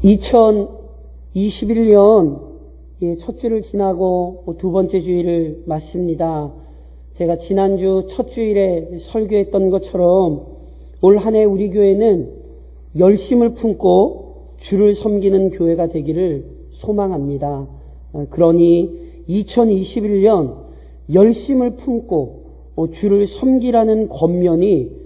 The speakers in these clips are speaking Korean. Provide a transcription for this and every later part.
2021년 첫 주를 지나고 두 번째 주일을 맞습니다. 제가 지난주 첫 주일에 설교했던 것처럼 올 한 해 우리 교회는 열심을 품고 주를 섬기는 교회가 되기를 소망합니다. 그러니 2021년 열심을 품고 주를 섬기라는 권면이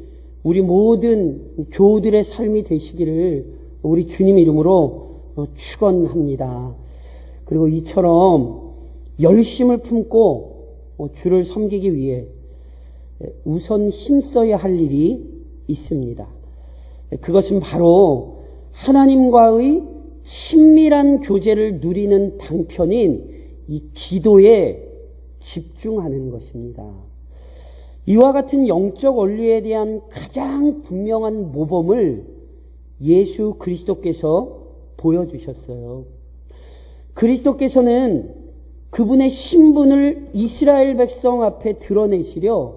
우리 모든 교우들의 삶이 되시기를 우리 주님 이름으로 축원합니다. 그리고 이처럼 열심을 품고 주를 섬기기 위해 우선 힘써야 할 일이 있습니다. 그것은 바로 하나님과의 친밀한 교제를 누리는 방편인 이 기도에 집중하는 것입니다. 이와 같은 영적 원리에 대한 가장 분명한 모범을 예수 그리스도께서 보여주셨어요. 그리스도께서는 그분의 신분을 이스라엘 백성 앞에 드러내시려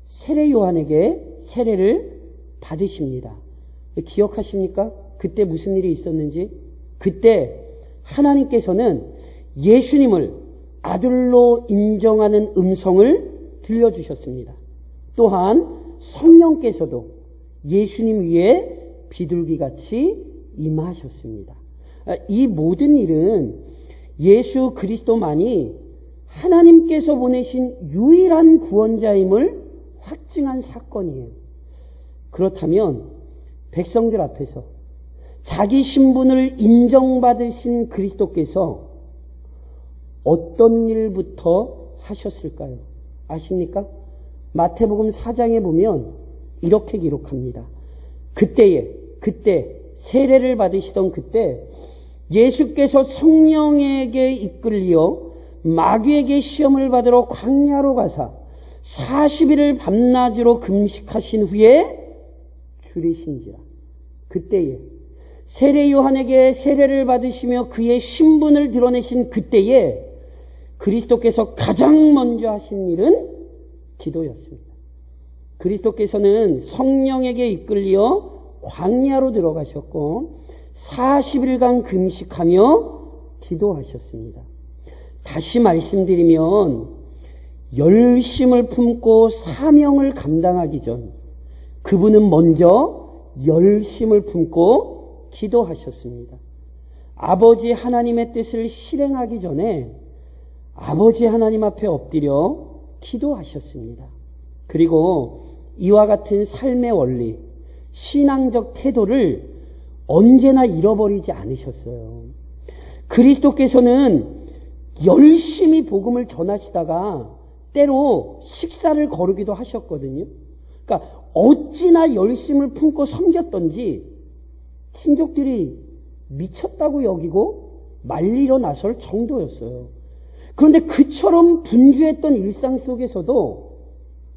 세례 요한에게 세례를 받으십니다. 기억하십니까? 그때 무슨 일이 있었는지? 그때 하나님께서는 예수님을 아들로 인정하는 음성을 들려주셨습니다. 또한 성령께서도 예수님 위에 비둘기같이 임하셨습니다. 이 모든 일은 예수 그리스도만이 하나님께서 보내신 유일한 구원자임을 확증한 사건이에요. 그렇다면 백성들 앞에서 자기 신분을 인정받으신 그리스도께서 어떤 일부터 하셨을까요? 아십니까? 마태복음 4장에 보면 이렇게 기록합니다. 그때 세례를 받으시던 그때 예수께서 성령에게 이끌려 마귀에게 시험을 받으러 광야로 가사 40일을 밤낮으로 금식하신 후에 줄이신지라. 그때에 세례 요한에게 세례를 받으시며 그의 신분을 드러내신 그때에 그리스도께서 가장 먼저 하신 일은 기도였습니다. 그리스도께서는 성령에게 이끌려 광야로 들어가셨고 40일간 금식하며 기도하셨습니다. 다시 말씀드리면 열심을 품고 사명을 감당하기 전 그분은 먼저 열심을 품고 기도하셨습니다. 아버지 하나님의 뜻을 실행하기 전에 아버지 하나님 앞에 엎드려 기도하셨습니다. 그리고 이와 같은 삶의 원리, 신앙적 태도를 언제나 잃어버리지 않으셨어요. 그리스도께서는 열심히 복음을 전하시다가 때로 식사를 거르기도 하셨거든요. 그러니까 어찌나 열심을 품고 섬겼던지 친족들이 미쳤다고 여기고 말리러 나설 정도였어요. 그런데 그처럼 분주했던 일상 속에서도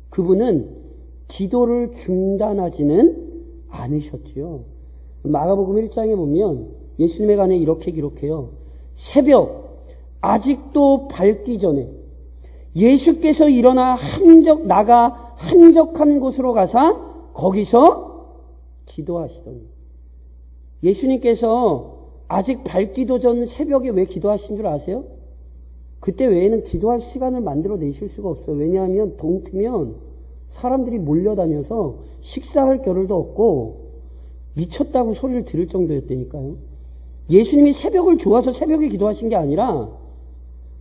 그분은 기도를 중단하지는 않으셨지요. 마가복음 1장에 보면 예수님에 관해 이렇게 기록해요. 새벽 아직도 밝기 전에 예수께서 일어나 한적한 곳으로 가사 거기서 기도하시더니 예수님께서 아직 밝기도 전 새벽에 왜 기도하신 줄 아세요? 그때 외에는 기도할 시간을 만들어 내실 수가 없어요. 왜냐하면 동트면 사람들이 몰려다녀서 식사할 겨를도 없고 미쳤다고 소리를 들을 정도였다니까요. 예수님이 새벽을 좋아서 새벽에 기도하신 게 아니라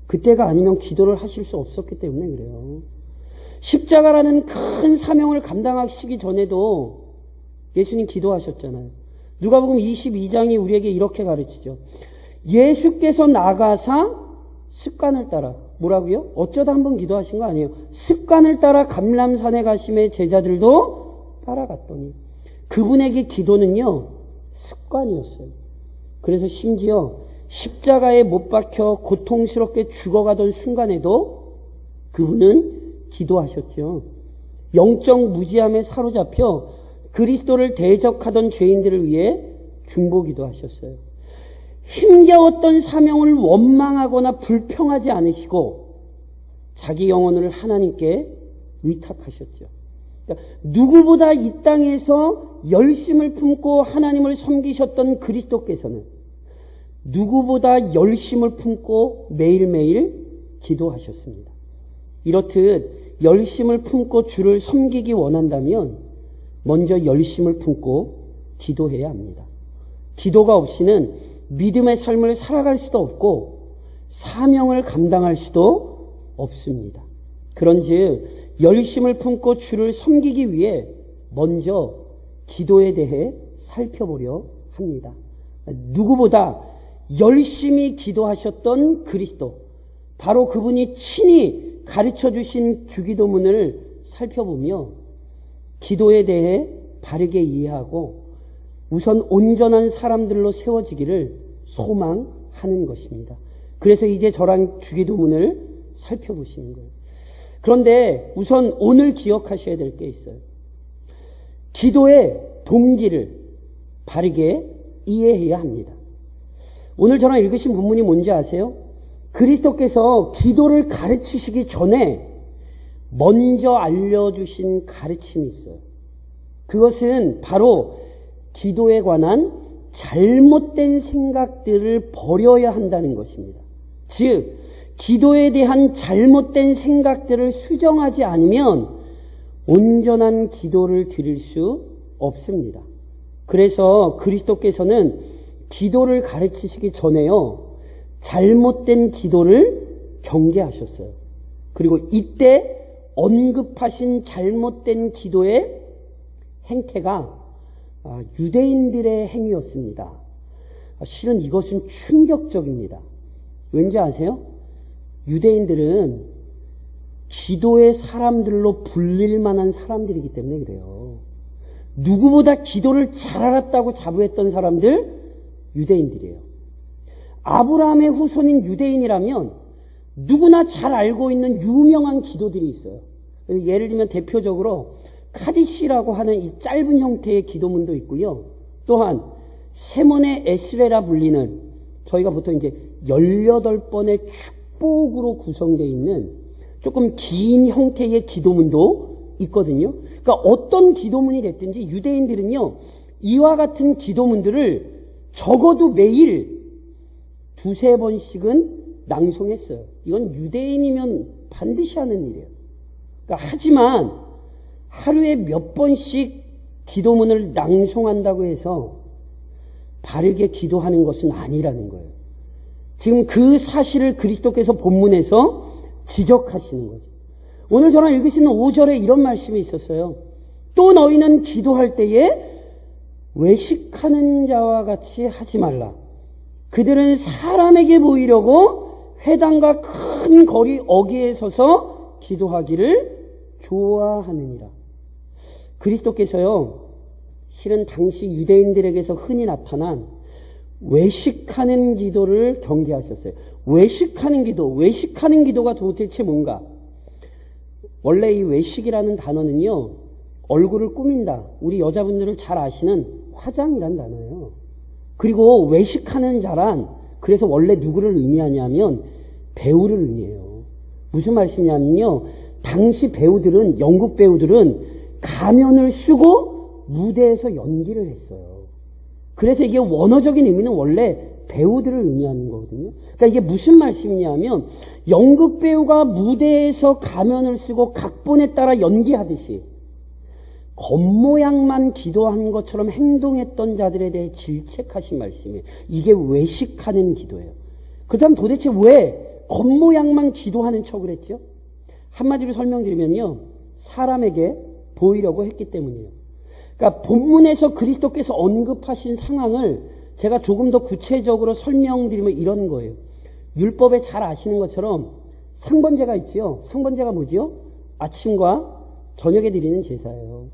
그때가 아니면 기도를 하실 수 없었기 때문에 그래요. 십자가라는 큰 사명을 감당하시기 전에도 예수님 기도하셨잖아요. 누가복음 22장이 우리에게 이렇게 가르치죠. 예수께서 나가사 습관을 따라 뭐라고요? 어쩌다 한번 기도하신 거 아니에요. 습관을 따라 감람산에 가심에 제자들도 따라갔더니 그분에게 기도는요 습관이었어요. 그래서 심지어 십자가에 못 박혀 고통스럽게 죽어가던 순간에도 그분은 기도하셨죠. 영적 무지함에 사로잡혀 그리스도를 대적하던 죄인들을 위해 중보기도 하셨어요. 힘겨웠던 사명을 원망하거나 불평하지 않으시고 자기 영혼을 하나님께 위탁하셨죠. 그러니까 누구보다 이 땅에서 열심을 품고 하나님을 섬기셨던 그리스도께서는 누구보다 열심을 품고 매일매일 기도하셨습니다. 이렇듯 열심을 품고 주를 섬기기 원한다면 먼저 열심을 품고 기도해야 합니다. 기도가 없이는 믿음의 삶을 살아갈 수도 없고 사명을 감당할 수도 없습니다. 그런즉 열심을 품고 주를 섬기기 위해 먼저 기도에 대해 살펴보려 합니다. 누구보다 열심히 기도하셨던 그리스도, 바로 그분이 친히 가르쳐 주신 주기도문을 살펴보며 기도에 대해 바르게 이해하고 우선 온전한 사람들로 세워지기를 소망하는 것입니다. 그래서 이제 저랑 주기도문을 살펴보시는 거예요. 그런데 우선 오늘 기억하셔야 될 게 있어요. 기도의 동기를 바르게 이해해야 합니다. 오늘 저랑 읽으신 본문이 뭔지 아세요? 그리스도께서 기도를 가르치시기 전에 먼저 알려주신 가르침이 있어요. 그것은 바로 기도에 관한 잘못된 생각들을 버려야 한다는 것입니다. 즉, 기도에 대한 잘못된 생각들을 수정하지 않으면 온전한 기도를 드릴 수 없습니다. 그래서 그리스도께서는 기도를 가르치시기 전에요, 잘못된 기도를 경계하셨어요. 그리고 이때 언급하신 잘못된 기도의 행태가 유대인들의 행위였습니다. 실은 이것은 충격적입니다. 왠지 아세요? 유대인들은 기도의 사람들로 불릴 만한 사람들이기 때문에 그래요. 누구보다 기도를 잘 알았다고 자부했던 사람들, 유대인들이에요. 아브라함의 후손인 유대인이라면 누구나 잘 알고 있는 유명한 기도들이 있어요. 예를 들면 대표적으로 카디시라고 하는 이 짧은 형태의 기도문도 있고요. 또한 세몬의 에스레라 불리는, 저희가 보통 이제 18번의 축복으로 구성되어 있는 조금 긴 형태의 기도문도 있거든요. 그러니까 어떤 기도문이 됐든지 유대인들은요, 이와 같은 기도문들을 적어도 매일 2-3번씩은 낭송했어요. 이건 유대인이면 반드시 하는 일이에요. 그러니까 하지만 하루에 몇 번씩 기도문을 낭송한다고 해서 바르게 기도하는 것은 아니라는 거예요. 지금 그 사실을 그리스도께서 본문에서 지적하시는 거죠. 오늘 저랑 읽으시는 5절에 이런 말씀이 있었어요. 또 너희는 기도할 때에 외식하는 자와 같이 하지 말라. 그들은 사람에게 보이려고 회당과 큰 거리 어귀에 서서 기도하기를 좋아하느니라. 그리스도께서요, 실은 당시 유대인들에게서 흔히 나타난 외식하는 기도를 경계하셨어요. 외식하는 기도가 도대체 뭔가? 원래 이 외식이라는 단어는요, 얼굴을 꾸민다, 우리 여자분들을 잘 아시는 화장이란 단어예요. 그리고 외식하는 자란, 그래서 원래 누구를 의미하냐면 배우를 의미해요. 무슨 말씀이냐면요, 당시 배우들은, 영국 배우들은 가면을 쓰고 무대에서 연기를 했어요. 그래서 이게 원어적인 의미는 원래 배우들을 의미하는 거거든요. 그러니까 이게 무슨 말씀이냐면 연극 배우가 무대에서 가면을 쓰고 각본에 따라 연기하듯이 겉모양만 기도한 것처럼 행동했던 자들에 대해 질책하신 말씀이에요. 이게 외식하는 기도예요. 그렇다면 도대체 왜 겉모양만 기도하는 척을 했죠? 한마디로 설명드리면요, 사람에게 보이려고 했기 때문이에요. 그러니까 본문에서 그리스도께서 언급하신 상황을 제가 조금 더 구체적으로 설명드리면 이런 거예요. 율법에 잘 아시는 것처럼 상번제가 있지요. 상번제가 뭐지요? 아침과 저녁에 드리는 제사예요.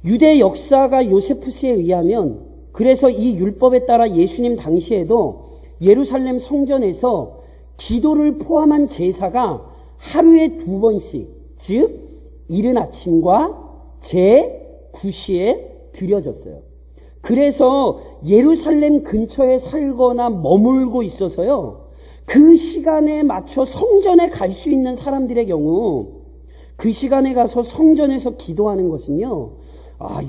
유대 역사가 요세푸스에 의하면, 그래서 이 율법에 따라 예수님 당시에도 예루살렘 성전에서 기도를 포함한 제사가 하루에 2번씩, 즉 이른 아침과 제9시에 드려졌어요. 그래서 예루살렘 근처에 살거나 머물고 있어서요, 그 시간에 맞춰 성전에 갈 수 있는 사람들의 경우 그 시간에 가서 성전에서 기도하는 것은요,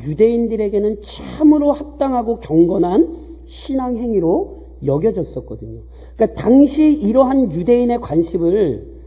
유대인들에게는 참으로 합당하고 경건한 신앙 행위로 여겨졌었거든요. 그러니까 당시 이러한 유대인의 관습을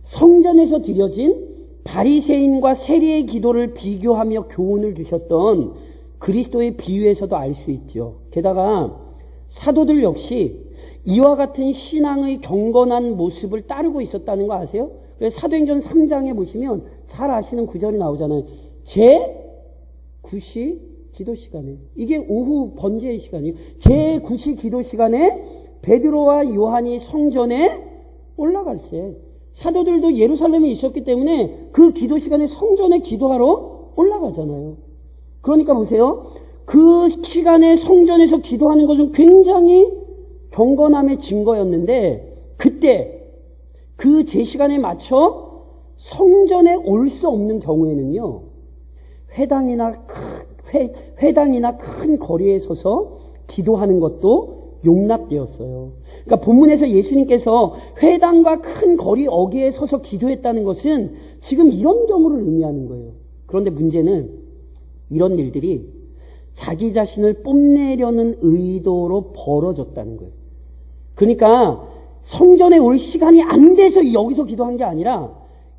성전에서 드려진 바리새인과 세리의 기도를 비교하며 교훈을 주셨던 그리스도의 비유에서도 알 수 있죠. 게다가 사도들 역시 이와 같은 신앙의 경건한 모습을 따르고 있었다는 거 아세요? 그래서 사도행전 3장에 보시면 잘 아시는 구절이 나오잖아요. 제9시 기도 시간에, 이게 오후 번제의 시간이에요. 제9시 기도 시간에 베드로와 요한이 성전에 올라갈세. 사도들도 예루살렘에 있었기 때문에 그 기도 시간에 성전에 기도하러 올라가잖아요. 그러니까 보세요. 그 시간에 성전에서 기도하는 것은 굉장히 경건함의 증거였는데, 그때 그 제시간에 맞춰 성전에 올 수 없는 경우에는요, 회당이나 큰 거리에 서서 기도하는 것도 용납되었어요. 그러니까 본문에서 예수님께서 회당과 큰 거리 어귀에 서서 기도했다는 것은 지금 이런 경우를 의미하는 거예요. 그런데 문제는 이런 일들이 자기 자신을 뽐내려는 의도로 벌어졌다는 거예요. 그러니까 성전에 올 시간이 안 돼서 여기서 기도한 게 아니라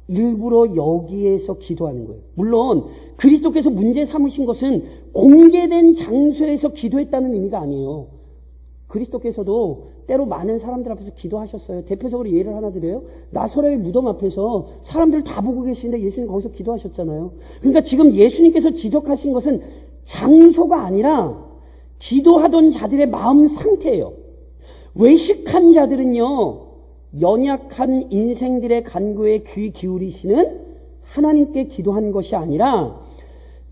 일부러 여기에서 기도하는 거예요. 물론 그리스도께서 문제 삼으신 것은 공개된 장소에서 기도했다는 의미가 아니에요. 그리스도께서도 때로 많은 사람들 앞에서 기도하셨어요. 대표적으로 예를 하나 드려요. 나사렛의 무덤 앞에서 사람들 다 보고 계시는데 예수님 거기서 기도하셨잖아요. 그러니까 지금 예수님께서 지적하신 것은 장소가 아니라 기도하던 자들의 마음 상태예요. 외식한 자들은요, 연약한 인생들의 간구에 귀 기울이시는 하나님께 기도한 것이 아니라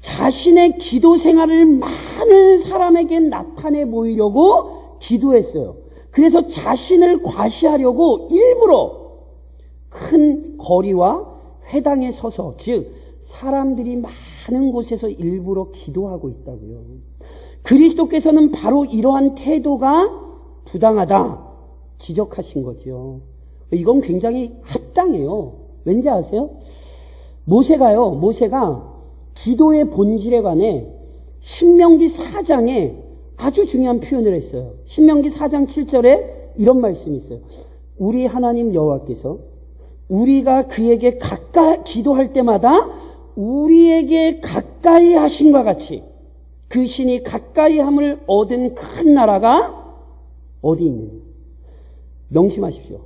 자신의 기도 생활을 많은 사람에게 나타내 보이려고 기도했어요. 그래서 자신을 과시하려고 일부러 큰 거리와 회당에 서서, 즉 사람들이 많은 곳에서 일부러 기도하고 있다고요. 그리스도께서는 바로 이러한 태도가 부당하다 지적하신 거죠. 이건 굉장히 합당해요. 왠지 아세요? 모세가 기도의 본질에 관해 신명기 4장에 아주 중요한 표현을 했어요. 신명기 4장 7절에 이런 말씀이 있어요. 우리 하나님 여호와께서 우리가 그에게 가까이 기도할 때마다 우리에게 가까이 하심과 같이 그 신이 가까이 함을 얻은 큰 나라가 어디 있느냐. 명심하십시오.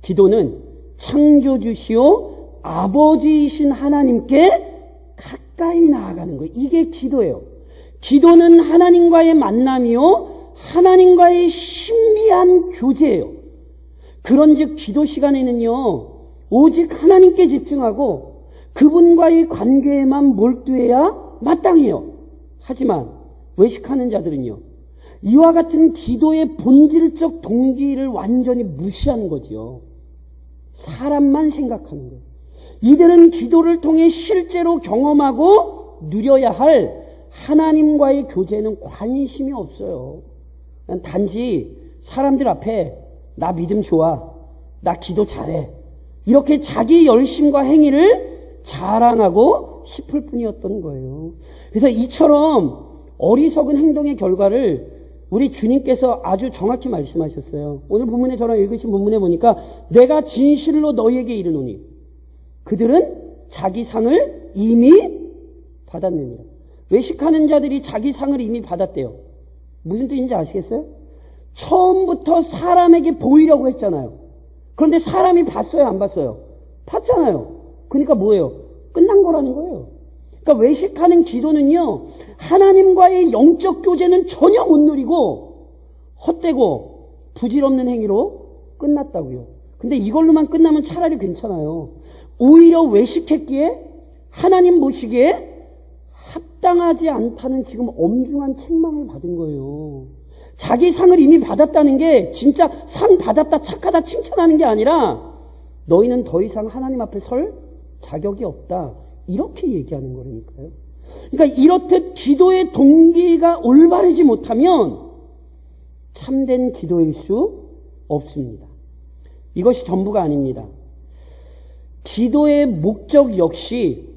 기도는 창조주시오 아버지이신 하나님께 가까이 나아가는 거예요. 이게 기도예요. 기도는 하나님과의 만남이요 하나님과의 신비한 교제예요. 그런즉 기도 시간에는요 오직 하나님께 집중하고 그분과의 관계에만 몰두해야 마땅해요. 하지만 외식하는 자들은요 이와 같은 기도의 본질적 동기를 완전히 무시하는 거지요. 사람만 생각하는 거예요. 이들은 기도를 통해 실제로 경험하고 누려야 할 하나님과의 교제에는 관심이 없어요. 단지 사람들 앞에 나 믿음 좋아, 나 기도 잘해, 이렇게 자기 열심과 행위를 자랑하고 싶을 뿐이었던 거예요. 그래서 이처럼 어리석은 행동의 결과를 우리 주님께서 아주 정확히 말씀하셨어요. 오늘 본문에 저랑 읽으신 본문에 보니까 내가 진실로 너희에게 이르노니 그들은 자기 상을 이미 받았느니라. 외식하는 자들이 자기 상을 이미 받았대요. 무슨 뜻인지 아시겠어요? 처음부터 사람에게 보이려고 했잖아요. 그런데 사람이 봤어요, 안 봤어요? 봤잖아요. 그러니까 뭐예요? 끝난 거라는 거예요. 그러니까 외식하는 기도는요, 하나님과의 영적 교제는 전혀 못 누리고 헛되고 부질없는 행위로 끝났다고요. 근데 이걸로만 끝나면 차라리 괜찮아요. 오히려 외식했기에 하나님 보시기에 합당하지 않다는 지금 엄중한 책망을 받은 거예요. 자기 상을 이미 받았다는 게 진짜 상 받았다 착하다 칭찬하는 게 아니라 너희는 더 이상 하나님 앞에 설 자격이 없다. 이렇게 얘기하는 거라니까요. 그러니까 이렇듯 기도의 동기가 올바르지 못하면 참된 기도일 수 없습니다. 이것이 전부가 아닙니다. 기도의 목적 역시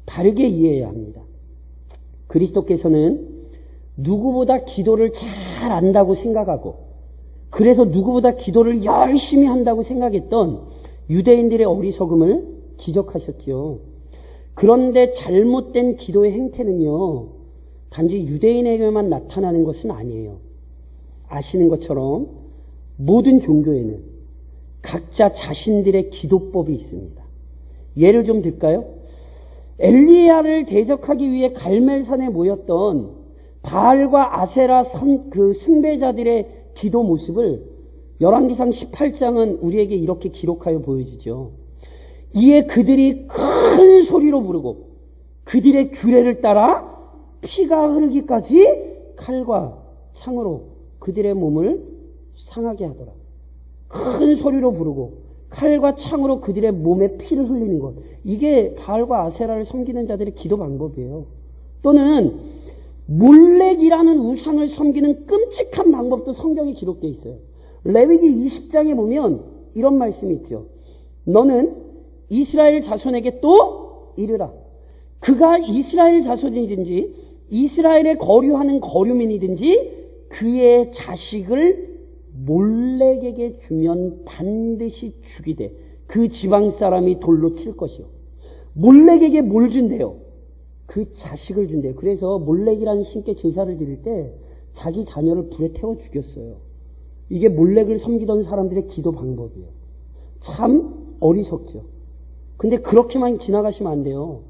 바르게 이해해야 합니다. 그리스도께서는 누구보다 기도를 잘 안다고 생각하고 그래서 누구보다 기도를 열심히 한다고 생각했던 유대인들의 어리석음을 지적하셨지요. 그런데 잘못된 기도의 행태는요, 단지 유대인에게만 나타나는 것은 아니에요. 아시는 것처럼 모든 종교에는 각자 자신들의 기도법이 있습니다. 예를 좀 들까요? 엘리야를 대적하기 위해 갈멜산에 모였던 바알과 아세라 숭배자들의 기도 모습을 열왕기상 18장은 우리에게 이렇게 기록하여 보여주죠. 이에 그들이 큰 소리로 부르고 그들의 규례를 따라 피가 흐르기까지 칼과 창으로 그들의 몸을 상하게 하더라. 큰 소리로 부르고 칼과 창으로 그들의 몸에 피를 흘리는 것. 이게 바알과 아세라를 섬기는 자들의 기도 방법이에요. 또는 몰렉이라는 우상을 섬기는 끔찍한 방법도 성경에 기록되어 있어요. 레위기 20장에 보면 이런 말씀이 있죠. 너는 이스라엘 자손에게 또 이르라. 그가 이스라엘 자손이든지 이스라엘에 거류하는 거류민이든지 그의 자식을 몰렉에게 주면 반드시 죽이되 그 지방 사람이 돌로 칠 것이요. 몰렉에게 뭘 준대요? 그 자식을 준대요. 그래서 몰렉이라는 신께 제사를 드릴 때 자기 자녀를 불에 태워 죽였어요. 이게 몰렉을 섬기던 사람들의 기도 방법이에요. 참 어리석죠. 근데 그렇게만 지나가시면 안 돼요.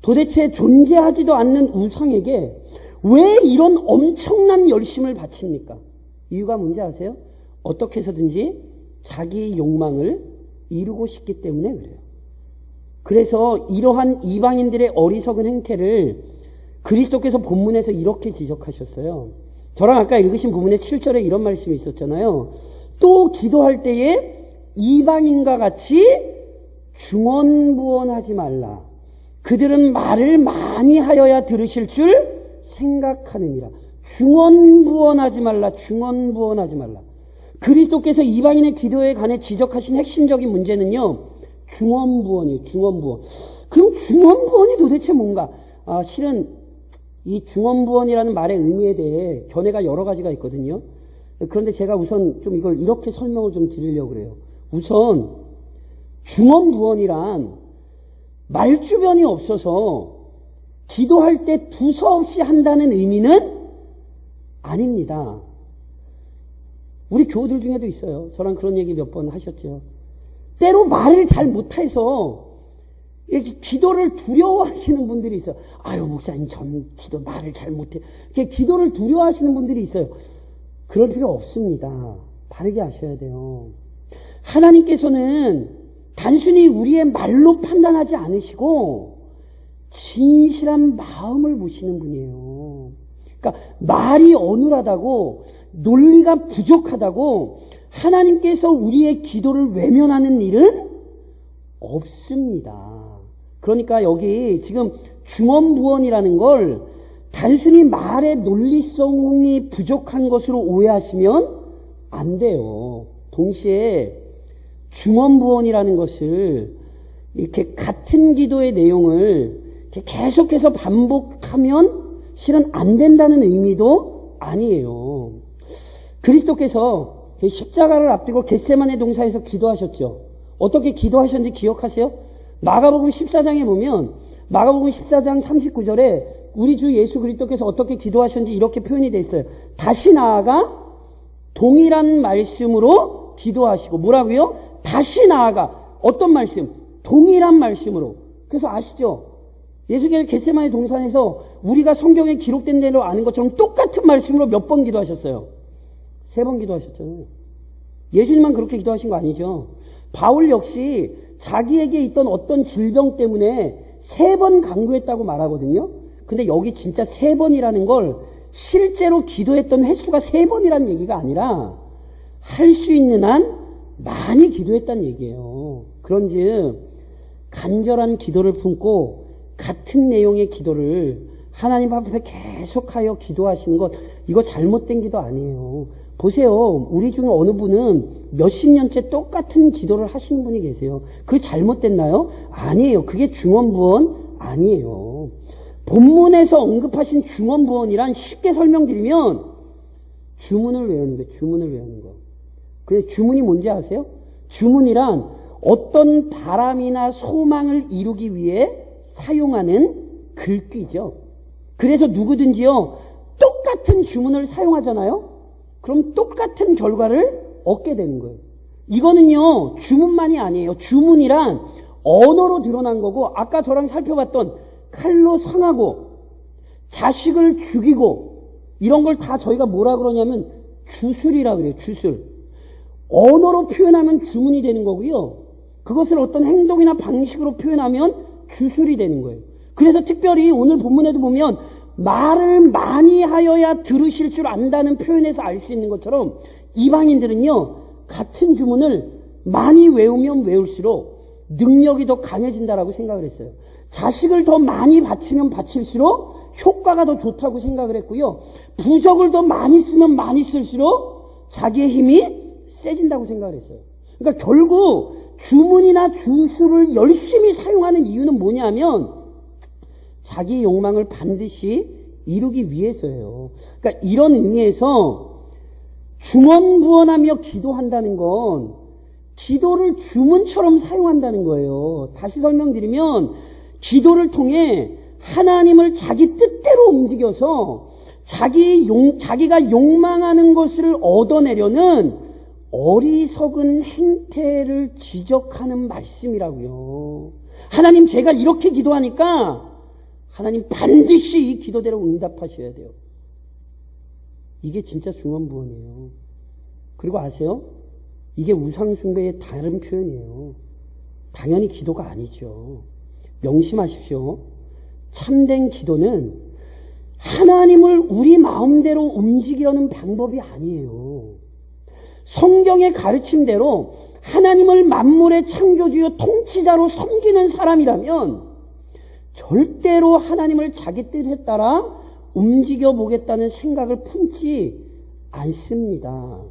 도대체 존재하지도 않는 우상에게 왜 이런 엄청난 열심을 바칩니까? 이유가 뭔지 아세요? 어떻게 해서든지 자기 욕망을 이루고 싶기 때문에 그래요. 그래서 이러한 이방인들의 어리석은 행태를 그리스도께서 본문에서 이렇게 지적하셨어요. 저랑 아까 읽으신 본문의 7절에 이런 말씀이 있었잖아요. 또 기도할 때에 이방인과 같이 중언부언하지 말라. 그들은 말을 많이 하여야 들으실 줄 생각하느니라. 중언부언하지 말라. 중언부언하지 말라. 그리스도께서 이방인의 기도에 관해 지적하신 핵심적인 문제는요, 중언부언이에요. 중언부언. 그럼 중언부언이 도대체 뭔가? 실은 이 중언부언이라는 말의 의미에 대해 견해가 여러 가지가 있거든요. 그런데 제가 우선 좀 이걸 이렇게 설명을 좀 드리려고 그래요. 우선 중언부언이란 말주변이 없어서 기도할 때 두서없이 한다는 의미는 아닙니다. 우리 교우들 중에도 있어요. 저랑 그런 얘기 몇 번 하셨죠. 때로 말을 잘 못해서 이렇게 기도를 두려워하시는 분들이 있어요. 아유, 목사님, 전 기도 말을 잘 못해. 이렇게 기도를 두려워하시는 분들이 있어요. 그럴 필요 없습니다. 바르게 아셔야 돼요. 하나님께서는 단순히 우리의 말로 판단하지 않으시고 진실한 마음을 보시는 분이에요. 그러니까 말이 어눌하다고 논리가 부족하다고 하나님께서 우리의 기도를 외면하는 일은 없습니다. 그러니까 여기 지금 중언부언이라는 걸 단순히 말의 논리성이 부족한 것으로 오해하시면 안 돼요. 동시에 중언부언이라는 것을 이렇게 같은 기도의 내용을 이렇게 계속해서 반복하면 실은 안 된다는 의미도 아니에요. 그리스도께서 십자가를 앞두고 겟세마네 동산에서 기도하셨죠. 어떻게 기도하셨는지 기억하세요? 마가복음 14장에 보면 마가복음 14장 39절에 우리 주 예수 그리스도께서 어떻게 기도하셨는지 이렇게 표현이 되어 있어요. 다시 나아가 동일한 말씀으로 기도하시고 뭐라고요? 다시 나아가 어떤 말씀? 동일한 말씀으로. 그래서 아시죠? 예수께서 겟세마네 동산에서 우리가 성경에 기록된 대로 아는 것처럼 똑같은 말씀으로 몇 번 기도하셨어요? 3번 기도하셨잖아요. 예수님만 그렇게 기도하신 거 아니죠? 바울 역시 자기에게 있던 어떤 질병 때문에 3번 간구했다고 말하거든요. 근데 여기 진짜 3번이라는 걸 실제로 기도했던 횟수가 3번이라는 얘기가 아니라 할 수 있는 한 많이 기도했다는 얘기예요. 그런즉 간절한 기도를 품고 같은 내용의 기도를 하나님 앞에 계속하여 기도하시는 것, 이거 잘못된 기도 아니에요. 보세요. 우리 중에 어느 분은 몇십 년째 똑같은 기도를 하시는 분이 계세요. 그게 잘못됐나요? 아니에요. 그게 중언부언 아니에요. 본문에서 언급하신 중언부언이란 쉽게 설명드리면 주문을 외우는 거예요. 주문을 외우는 거. 그래, 주문이 뭔지 아세요? 주문이란 어떤 바람이나 소망을 이루기 위해 사용하는 글귀죠. 그래서 누구든지요, 똑같은 주문을 사용하잖아요? 그럼 똑같은 결과를 얻게 되는 거예요. 이거는요, 주문만이 아니에요. 주문이란 언어로 드러난 거고, 아까 저랑 살펴봤던 칼로 상하고, 자식을 죽이고, 이런 걸 다 저희가 뭐라 그러냐면 주술이라 그래요. 주술. 언어로 표현하면 주문이 되는 거고요. 그것을 어떤 행동이나 방식으로 표현하면 주술이 되는 거예요. 그래서 특별히 오늘 본문에도 보면 말을 많이 하여야 들으실 줄 안다는 표현에서 알 수 있는 것처럼 이방인들은요, 같은 주문을 많이 외우면 외울수록 능력이 더 강해진다라고 생각을 했어요. 자식을 더 많이 바치면 바칠수록 효과가 더 좋다고 생각을 했고요. 부적을 더 많이 쓰면 많이 쓸수록 자기의 힘이 세진다고 생각을 했어요. 그러니까 결국 주문이나 주술을 열심히 사용하는 이유는 뭐냐면 자기 욕망을 반드시 이루기 위해서예요. 그러니까 이런 의미에서 중언부언하며 기도한다는 건 기도를 주문처럼 사용한다는 거예요. 다시 설명드리면 기도를 통해 하나님을 자기 뜻대로 움직여서 자기가 욕망하는 것을 얻어내려는 어리석은 행태를 지적하는 말씀이라고요. 하나님, 제가 이렇게 기도하니까 하나님 반드시 이 기도대로 응답하셔야 돼요. 이게 진짜 중언부언이에요. 그리고 아세요? 이게 우상숭배의 다른 표현이에요. 당연히 기도가 아니죠. 명심하십시오. 참된 기도는 하나님을 우리 마음대로 움직이려는 방법이 아니에요. 성경의 가르침대로 하나님을 만물의 창조주요 통치자로 섬기는 사람이라면 절대로 하나님을 자기 뜻에 따라 움직여 보겠다는 생각을 품지 않습니다.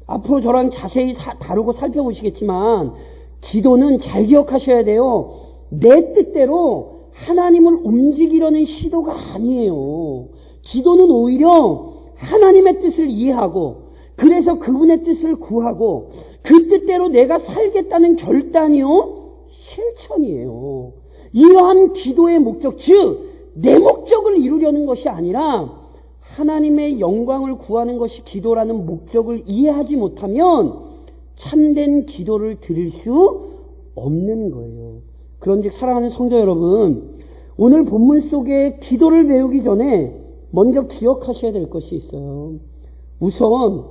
앞으로 저랑 자세히 다루고 살펴보시겠지만 기도는 잘 기억하셔야 돼요. 내 뜻대로 하나님을 움직이려는 시도가 아니에요. 기도는 오히려 하나님의 뜻을 이해하고 그래서 그분의 뜻을 구하고 그 뜻대로 내가 살겠다는 결단이요, 실천이에요. 이러한 기도의 목적, 즉 내 목적을 이루려는 것이 아니라 하나님의 영광을 구하는 것이 기도라는 목적을 이해하지 못하면 참된 기도를 드릴 수 없는 거예요. 그런즉 사랑하는 성도 여러분, 오늘 본문 속에 기도를 배우기 전에 먼저 기억하셔야 될 것이 있어요. 우선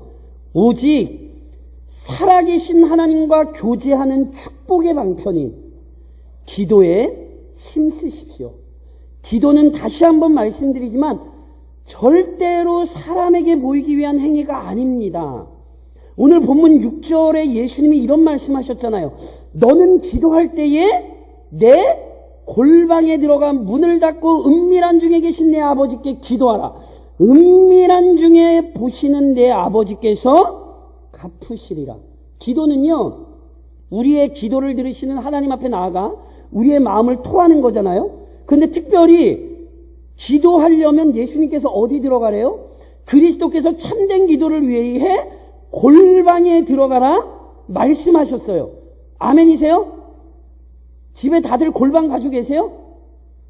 오직 살아계신 하나님과 교제하는 축복의 방편인 기도에 힘쓰십시오. 기도는 다시 한번 말씀드리지만 절대로 사람에게 보이기 위한 행위가 아닙니다. 오늘 본문 6절에 예수님이 이런 말씀하셨잖아요. 너는 기도할 때에 내 골방에 들어가 문을 닫고 은밀한 중에 계신 내 아버지께 기도하라. 은밀한 중에 보시는 내 아버지께서 갚으시리라. 기도는요, 우리의 기도를 들으시는 하나님 앞에 나아가 우리의 마음을 토하는 거잖아요. 그런데 특별히 기도하려면 예수님께서 어디 들어가래요? 그리스도께서 참된 기도를 위해 골방에 들어가라 말씀하셨어요. 아멘이세요? 집에 다들 골방 가지고 계세요?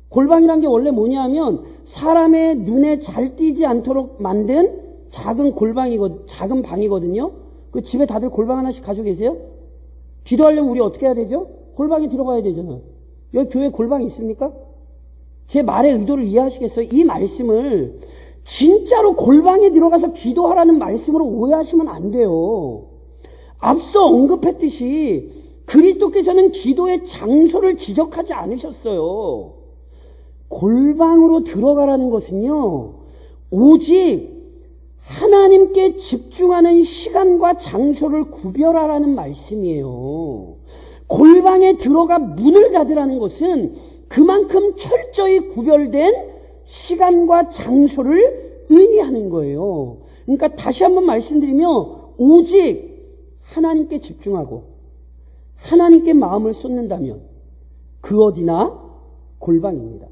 골방이란 게 원래 뭐냐면 사람의 눈에 잘 띄지 않도록 만든 작은 방이거든요. 그 집에 다들 골방 하나씩 가지고 계세요? 기도하려면 우리 어떻게 해야 되죠? 골방에 들어가야 되잖아요. 여기 교회 골방이 있습니까? 제 말의 의도를 이해하시겠어요? 이 말씀을 진짜로 골방에 들어가서 기도하라는 말씀으로 오해하시면 안 돼요. 앞서 언급했듯이 그리스도께서는 기도의 장소를 지적하지 않으셨어요. 골방으로 들어가라는 것은요, 오직 하나님께 집중하는 시간과 장소를 구별하라는 말씀이에요. 골방에 들어가 문을 닫으라는 것은 그만큼 철저히 구별된 시간과 장소를 의미하는 거예요. 그러니까 다시 한번 말씀드리면 오직 하나님께 집중하고 하나님께 마음을 쏟는다면 그 어디나 골방입니다.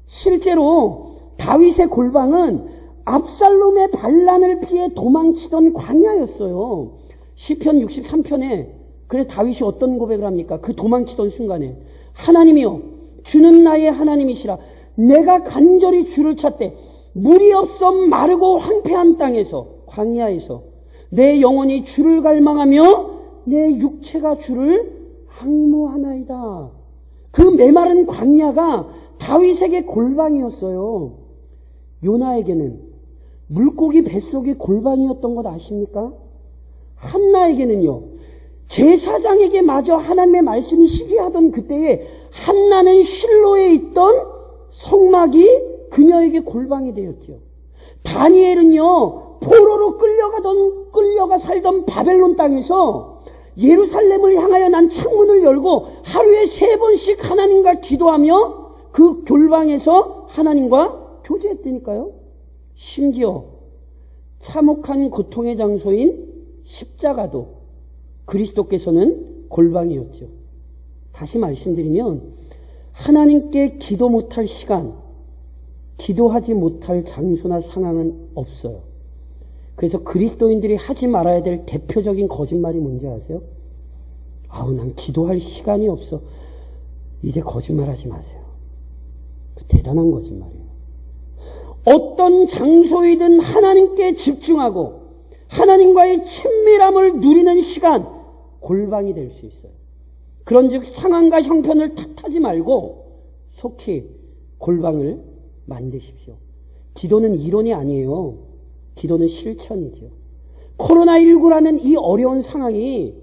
실제로 다윗의 골방은 압살롬의 반란을 피해 도망치던 광야였어요. 시편 63편에 그래서 다윗이 어떤 고백을 합니까? 그 도망치던 순간에 하나님이여 주는 나의 하나님이시라. 내가 간절히 주를 찾되 물이 없어 마르고 황폐한 땅에서 광야에서 내 영혼이 주를 갈망하며 내 육체가 주를 항모하나이다. 그 메마른 광야가 다윗에게 골방이었어요. 요나에게는 물고기 뱃속이 골방이었던 것 아십니까? 한나에게는요. 제사장에게 마저 하나님의 말씀이 시기하던 그때에 한나는 실로에 있던 성막이 그녀에게 골방이 되었죠. 다니엘은요. 포로로 끌려가 살던 바벨론 땅에서 예루살렘을 향하여 난 창문을 열고 하루에 3번씩 하나님과 기도하며 그 골방에서 하나님과 교제했다니까요. 심지어 참혹한 고통의 장소인 십자가도 그리스도께서는 골방이었죠. 다시 말씀드리면 하나님께 기도 못할 시간, 기도하지 못할 장소나 상황은 없어요. 그래서 그리스도인들이 하지 말아야 될 대표적인 거짓말이 뭔지 아세요? 난 기도할 시간이 없어. 이제 거짓말하지 마세요. 그 대단한 거짓말이에요. 어떤 장소이든 하나님께 집중하고 하나님과의 친밀함을 누리는 시간, 골방이 될 수 있어요. 그런즉 상황과 형편을 탓하지 말고 속히 골방을 만드십시오. 기도는 이론이 아니에요. 기도는 실천이죠. 코로나19라는 이 어려운 상황이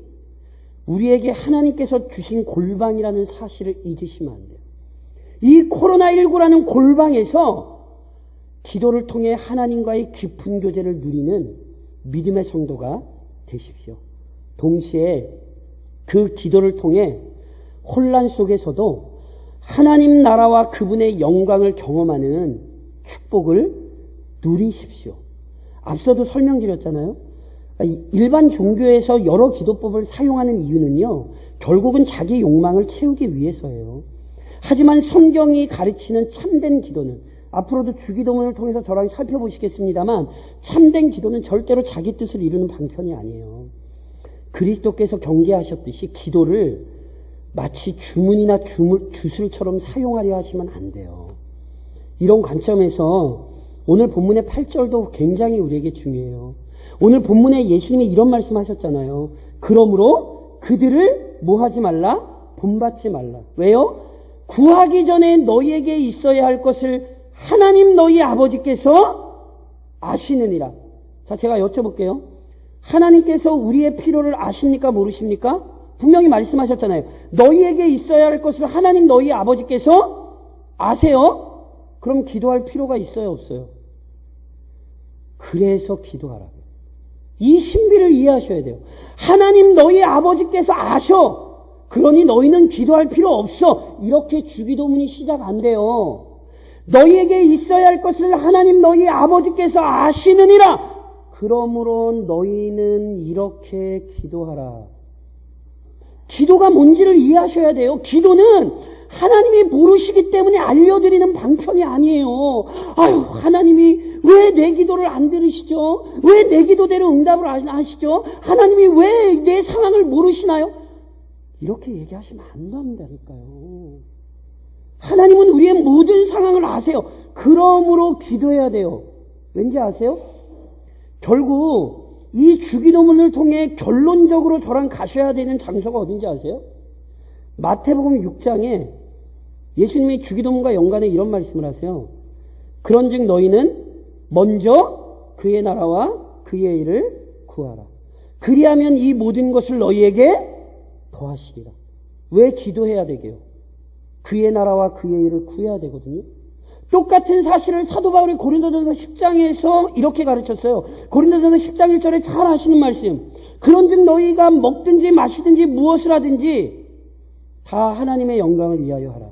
우리에게 하나님께서 주신 골방이라는 사실을 잊으시면 안 돼요. 이 코로나19라는 골방에서 기도를 통해 하나님과의 깊은 교제를 누리는 믿음의 성도가 되십시오. 동시에 그 기도를 통해 혼란 속에서도 하나님 나라와 그분의 영광을 경험하는 축복을 누리십시오. 앞서도 설명드렸잖아요. 일반 종교에서 여러 기도법을 사용하는 이유는요. 결국은 자기 욕망을 채우기 위해서예요. 하지만 성경이 가르치는 참된 기도는 앞으로도 주기도문을 통해서 저랑 살펴보시겠습니다만 참된 기도는 절대로 자기 뜻을 이루는 방편이 아니에요. 그리스도께서 경계하셨듯이 기도를 마치 주문이나 주술처럼 사용하려 하시면 안 돼요. 이런 관점에서 오늘 본문의 8절도 굉장히 우리에게 중요해요. 오늘 본문에 예수님이 이런 말씀하셨잖아요. 그러므로 그들을 뭐 하지 말라? 본받지 말라. 왜요? 구하기 전에 너희에게 있어야 할 것을 하나님 너희 아버지께서 아시느니라. 자, 제가 여쭤볼게요. 하나님께서 우리의 필요를 아십니까? 모르십니까? 분명히 말씀하셨잖아요. 너희에게 있어야 할 것을 하나님 너희 아버지께서 아세요? 그럼 기도할 필요가 있어요? 없어요? 그래서 기도하라고요. 이 신비를 이해하셔야 돼요. 하나님 너희 아버지께서 아셔. 그러니 너희는 기도할 필요 없어. 이렇게 주기도문이 시작 안 돼요. 너희에게 있어야 할 것을 하나님 너희 아버지께서 아시느니라. 그러므로 너희는 이렇게 기도하라. 기도가 뭔지를 이해하셔야 돼요. 기도는 하나님이 모르시기 때문에 알려드리는 방편이 아니에요. 하나님이 왜 내 기도를 안 들으시죠? 왜 내 기도대로 응답을 안 하시죠? 하나님이 왜 내 상황을 모르시나요? 이렇게 얘기하시면 안 된다니까요. 하나님은 우리의 모든 상황을 아세요. 그러므로 기도해야 돼요. 왠지 아세요? 결국 이 주기도문을 통해 결론적으로 저랑 가셔야 되는 장소가 어딘지 아세요? 마태복음 6장에 예수님이 주기도문과 연관해 이런 말씀을 하세요. 그런즉 너희는 먼저 그의 나라와 그의 일을 구하라. 그리하면 이 모든 것을 너희에게 더하시리라. 왜 기도해야 되게요? 그의 나라와 그의 일을 구해야 되거든요. 똑같은 사실을 사도 바울이 고린도전서 10장에서 이렇게 가르쳤어요. 고린도전서 10장 1절에 잘 아시는 말씀. 그런즉 너희가 먹든지 마시든지 무엇을 하든지 다 하나님의 영광을 위하여 하라.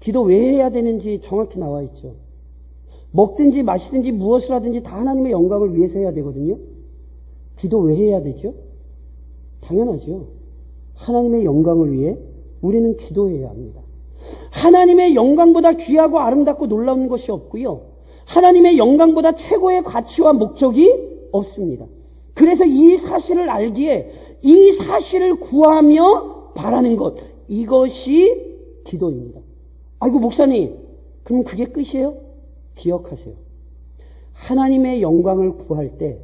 기도 왜 해야 되는지 정확히 나와 있죠. 먹든지 마시든지 무엇을 하든지 다 하나님의 영광을 위해서 해야 되거든요. 기도 왜 해야 되죠? 당연하죠. 하나님의 영광을 위해 우리는 기도해야 합니다. 하나님의 영광보다 귀하고 아름답고 놀라운 것이 없고요. 하나님의 영광보다 최고의 가치와 목적이 없습니다. 그래서 이 사실을 알기에 이 사실을 구하며 바라는 것, 이것이 기도입니다. 아이고 목사님, 그럼 그게 끝이에요? 기억하세요. 하나님의 영광을 구할 때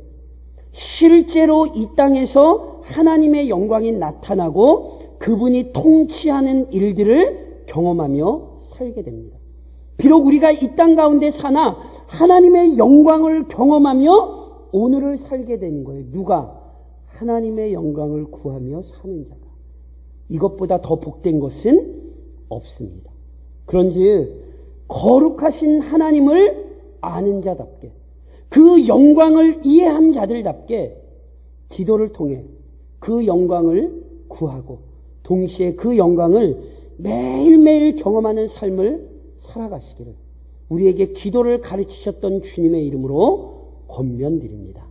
실제로 이 땅에서 하나님의 영광이 나타나고 그분이 통치하는 일들을 경험하며 살게 됩니다. 비록 우리가 이 땅 가운데 사나 하나님의 영광을 경험하며 오늘을 살게 되는 거예요. 누가? 하나님의 영광을 구하며 사는 자가. 이것보다 더 복된 것은 없습니다. 그런즉 거룩하신 하나님을 아는 자답게, 그 영광을 이해한 자들답게 기도를 통해 그 영광을 구하고 동시에 그 영광을 매일매일 경험하는 삶을 살아가시기를 우리에게 기도를 가르치셨던 주님의 이름으로 권면드립니다.